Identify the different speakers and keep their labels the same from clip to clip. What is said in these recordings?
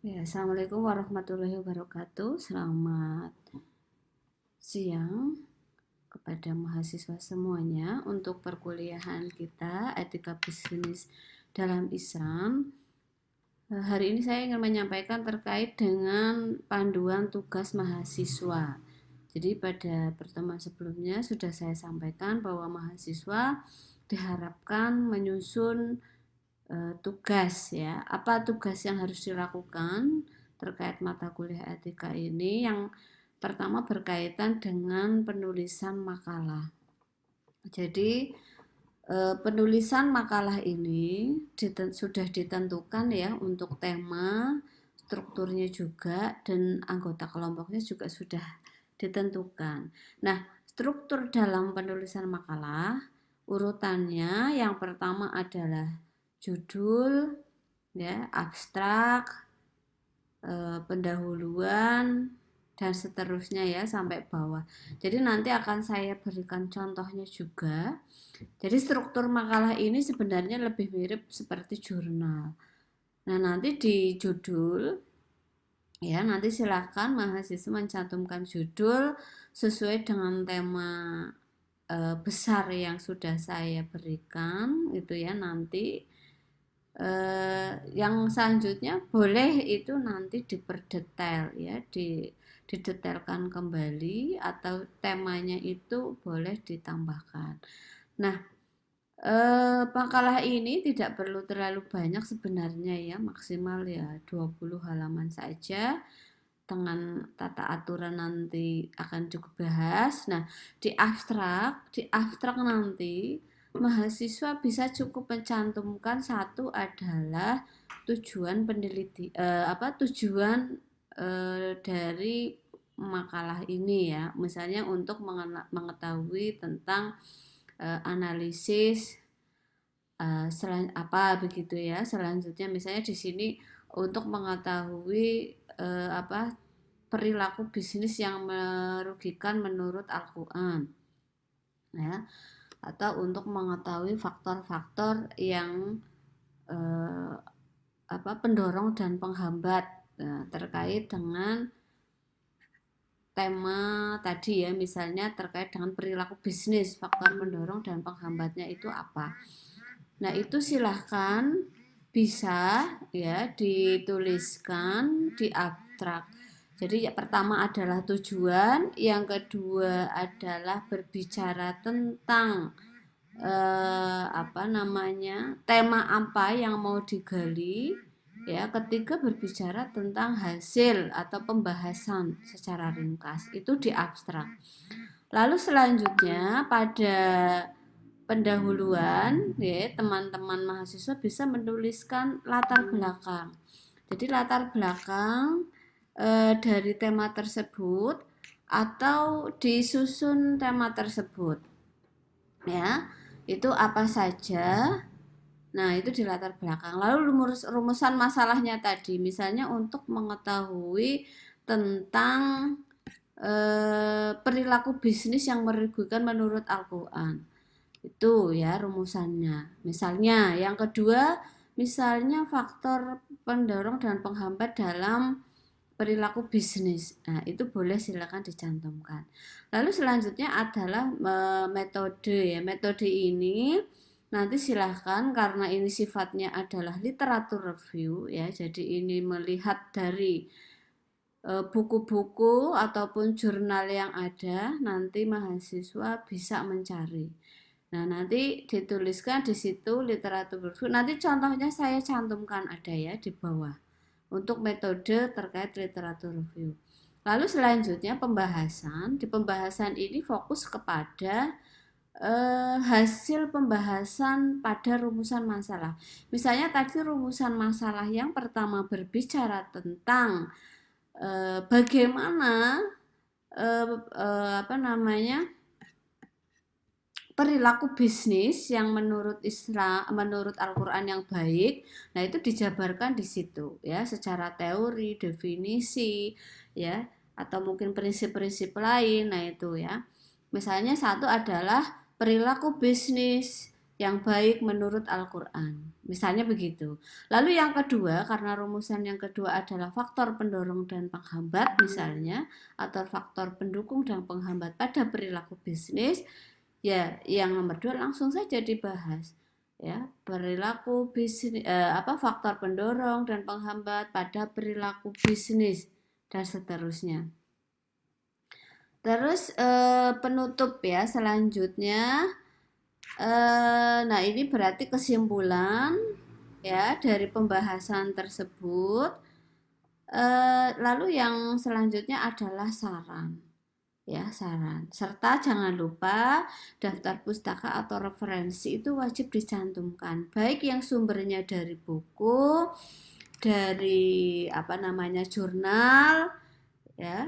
Speaker 1: Ya, Assalamualaikum warahmatullahi wabarakatuh. Selamat siang kepada mahasiswa semuanya untuk perkuliahan kita etika bisnis dalam Islam. Hari ini saya ingin menyampaikan terkait dengan panduan tugas mahasiswa. Jadi pada pertemuan sebelumnya sudah saya sampaikan bahwa mahasiswa diharapkan menyusun tugas ya. Apa tugas yang harus dilakukan terkait mata kuliah etika ini? Yang pertama berkaitan dengan penulisan makalah. Jadi penulisan makalah ini sudah ditentukan ya untuk tema, strukturnya juga, dan anggota kelompoknya juga sudah ditentukan. Nah, struktur dalam penulisan makalah urutannya yang pertama adalah judul, ya, abstrak, pendahuluan, dan seterusnya ya sampai bawah. Jadi nanti akan saya berikan contohnya juga. Jadi struktur makalah ini sebenarnya lebih mirip seperti jurnal. Nah, nanti di judul ya nanti silakan mahasiswa mencantumkan judul sesuai dengan tema besar yang sudah saya berikan itu ya nanti. Yang selanjutnya boleh itu nanti diperdetail ya, didetailkan kembali atau temanya itu boleh ditambahkan. Nah, makalah ini tidak perlu terlalu banyak sebenarnya ya, maksimal ya 20 halaman saja. Dengan tata aturan nanti akan cukup bahas. Nah, di abstrak nanti mahasiswa bisa cukup mencantumkan satu adalah tujuan tujuan dari makalah ini ya. Misalnya untuk mengetahui tentang analisis begitu ya. Selanjutnya misalnya di sini untuk mengetahui perilaku bisnis yang merugikan menurut Al-Quran ya, atau untuk mengetahui faktor-faktor yang pendorong dan penghambat terkait dengan tema tadi ya, misalnya terkait dengan perilaku bisnis, faktor pendorong dan penghambatnya itu apa. Nah, itu silahkan bisa ya dituliskan di abstrak. Jadi yang pertama adalah tujuan, yang kedua adalah berbicara tentang tema apa yang mau digali. Ya, ketiga berbicara tentang hasil atau pembahasan secara ringkas, itu di abstrak. Lalu selanjutnya pada pendahuluan, ya, teman-teman mahasiswa bisa menuliskan latar belakang. Jadi latar belakang dari tema tersebut atau disusun tema tersebut. Ya, itu apa saja. Nah, itu di latar belakang. Lalu rumusan masalahnya tadi, misalnya untuk mengetahui tentang perilaku bisnis yang merugikan menurut Al-Quran. Itu ya rumusannya. Misalnya, yang kedua, misalnya faktor pendorong dan penghambat dalam perilaku bisnis. Nah, itu boleh silakan dicantumkan. Lalu selanjutnya adalah metode ya. Metode ini nanti silahkan karena ini sifatnya adalah literatur review ya. Jadi ini melihat dari buku-buku ataupun jurnal yang ada, nanti mahasiswa bisa mencari. Nah, nanti dituliskan di situ literatur review. Nanti contohnya saya cantumkan ada ya di bawah untuk metode terkait literatur review. Lalu selanjutnya pembahasan. Di pembahasan ini fokus kepada hasil pembahasan pada rumusan masalah. Misalnya tadi rumusan masalah yang pertama berbicara tentang bagaimana perilaku bisnis yang menurut Islam, menurut Al-Quran yang baik. Nah, itu dijabarkan di situ ya, secara teori, definisi ya, atau mungkin prinsip-prinsip lain. Nah, itu ya. Misalnya satu adalah perilaku bisnis yang baik menurut Al-Quran. Misalnya begitu. Lalu yang kedua, karena rumusan yang kedua adalah faktor pendorong dan penghambat misalnya, atau faktor pendukung dan penghambat pada perilaku bisnis, ya yang nomor dua langsung saja dibahas. Ya, perilaku bisnis, faktor pendorong dan penghambat pada perilaku bisnis dan seterusnya. Terus penutup ya selanjutnya. Nah, ini berarti kesimpulan ya dari pembahasan tersebut. Lalu yang selanjutnya adalah saran. Ya, saran. Serta jangan lupa daftar pustaka atau referensi itu wajib dicantumkan, baik yang sumbernya dari buku, dari jurnal ya,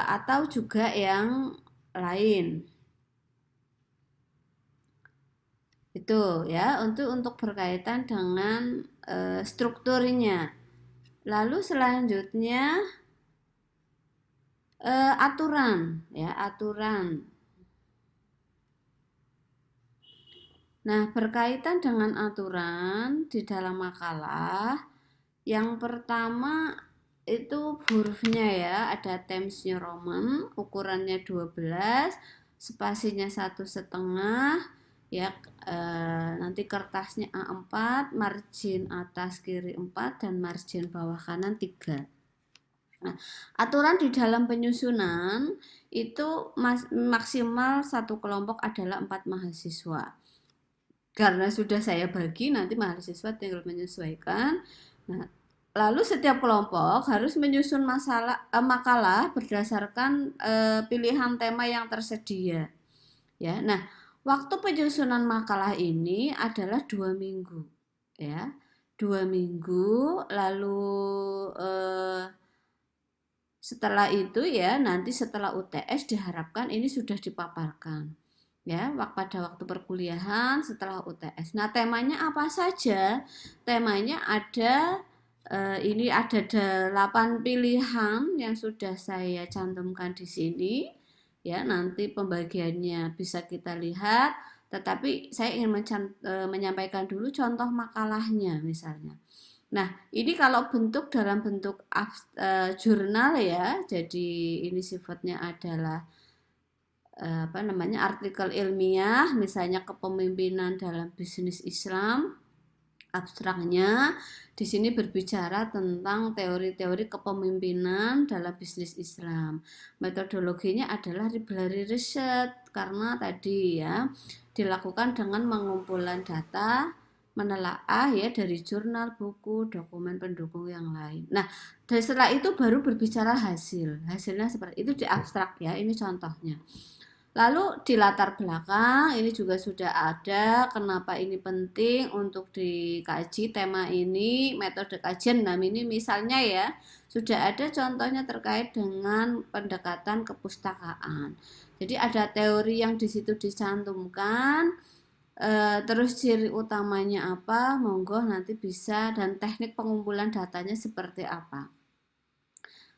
Speaker 1: atau juga yang lain. Itu ya untuk berkaitan dengan strukturnya. Lalu selanjutnya aturan ya, aturan. Nah, berkaitan dengan aturan di dalam makalah, yang pertama itu hurufnya ya, ada Times New Roman, ukurannya 12, spasinya 1,5 ya, nanti kertasnya A4, margin atas kiri 4 dan margin bawah kanan 3. Nah, aturan di dalam penyusunan itu maksimal satu kelompok adalah 4 mahasiswa. Karena sudah saya bagi, nanti mahasiswa tinggal menyesuaikan. Nah, lalu setiap kelompok harus menyusun makalah berdasarkan pilihan tema yang tersedia. Ya, nah waktu penyusunan makalah ini adalah 2 minggu, ya, 2 minggu. Lalu setelah itu ya, nanti setelah UTS diharapkan ini sudah dipaparkan. Ya, pada waktu perkuliahan setelah UTS. Nah, temanya apa saja? Temanya ada ini ada 8 pilihan yang sudah saya cantumkan di sini. Ya, nanti pembagiannya bisa kita lihat, tetapi saya ingin menyampaikan dulu contoh makalahnya misalnya. Nah, ini kalau bentuk dalam bentuk jurnal ya, jadi ini sifatnya adalah artikel ilmiah, misalnya kepemimpinan dalam bisnis Islam. Abstraknya di sini berbicara tentang teori-teori kepemimpinan dalam bisnis Islam. Metodologinya adalah library research, karena tadi ya dilakukan dengan mengumpulkan data, menelaah ya dari jurnal, buku, dokumen pendukung yang lain. Nah, dan setelah itu baru berbicara hasilnya seperti itu di abstrak ya, ini contohnya. Lalu di latar belakang ini juga sudah ada kenapa ini penting untuk dikaji tema ini, metode kajian. Nah, ini misalnya ya, sudah ada contohnya terkait dengan pendekatan kepustakaan. Jadi ada teori yang di situ dicantumkan, terus ciri utamanya apa, monggo nanti bisa, dan teknik pengumpulan datanya seperti apa.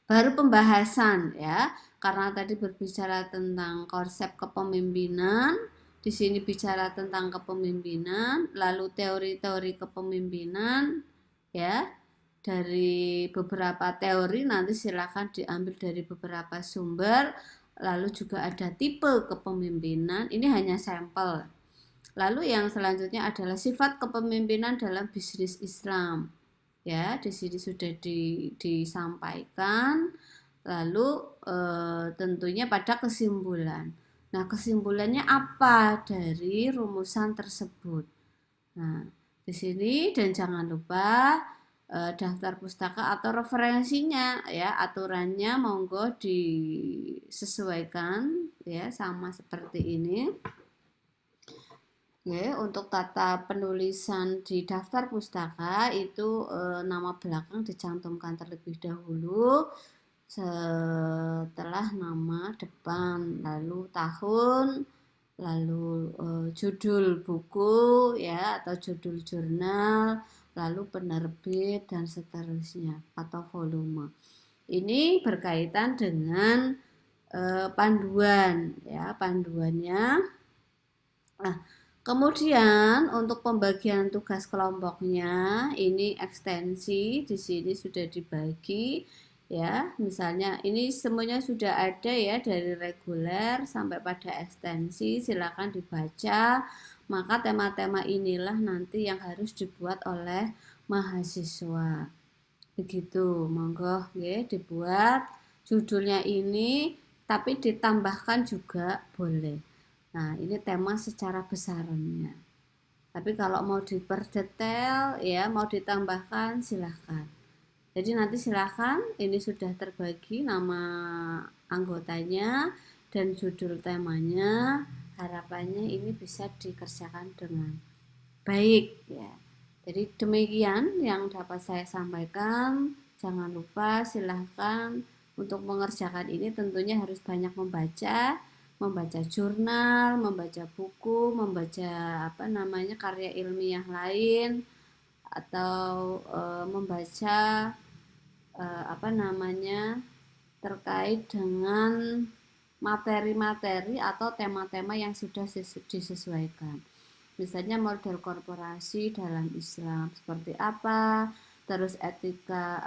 Speaker 1: Baru pembahasan ya, karena tadi berbicara tentang konsep kepemimpinan, di sini bicara tentang kepemimpinan, lalu teori-teori kepemimpinan ya. Dari beberapa teori nanti silakan diambil dari beberapa sumber, lalu juga ada tipe kepemimpinan, ini hanya sampel. Lalu yang selanjutnya adalah sifat kepemimpinan dalam bisnis Islam. Ya, di sini sudah disampaikan. Lalu tentunya pada kesimpulan. Nah, kesimpulannya apa dari rumusan tersebut? Nah, di sini dan jangan lupa daftar pustaka atau referensinya ya, aturannya monggo disesuaikan ya sama seperti ini. Ya, untuk tata penulisan di daftar pustaka itu nama belakang dicantumkan terlebih dahulu, setelah nama depan, lalu tahun, lalu judul buku ya atau judul jurnal, lalu penerbit dan seterusnya atau volume. Ini berkaitan dengan panduan ya, panduannya. Nah, Kemudian untuk pembagian tugas kelompoknya ini ekstensi di sini sudah dibagi ya. Misalnya ini semuanya sudah ada ya dari reguler sampai pada ekstensi, silakan dibaca. Maka tema-tema inilah nanti yang harus dibuat oleh mahasiswa. Begitu, monggo ya dibuat judulnya ini tapi ditambahkan juga boleh. Nah, ini tema secara besarannya. Tapi kalau mau diperdetail ya, mau ditambahkan silahkan. Jadi nanti silahkan, ini sudah terbagi nama anggotanya dan judul temanya. Harapannya ini bisa dikerjakan dengan baik ya. Jadi demikian yang dapat saya sampaikan. Jangan lupa silahkan untuk mengerjakan ini tentunya harus banyak membaca jurnal, membaca buku, membaca karya ilmiah lain atau membaca terkait dengan materi-materi atau tema-tema yang sudah disesuaikan. Misalnya model korporasi dalam Islam seperti apa, terus etika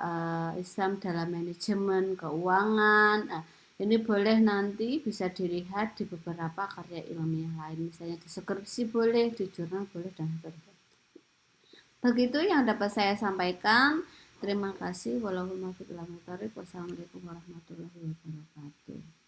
Speaker 1: Islam dalam manajemen keuangan. Nah, ini boleh nanti bisa dilihat di beberapa karya ilmiah lain, misalnya di skripsi boleh, di jurnal boleh, dan sebagainya. Begitu yang dapat saya sampaikan. Terima kasih. Wassalamualaikum warahmatullahi wabarakatuh.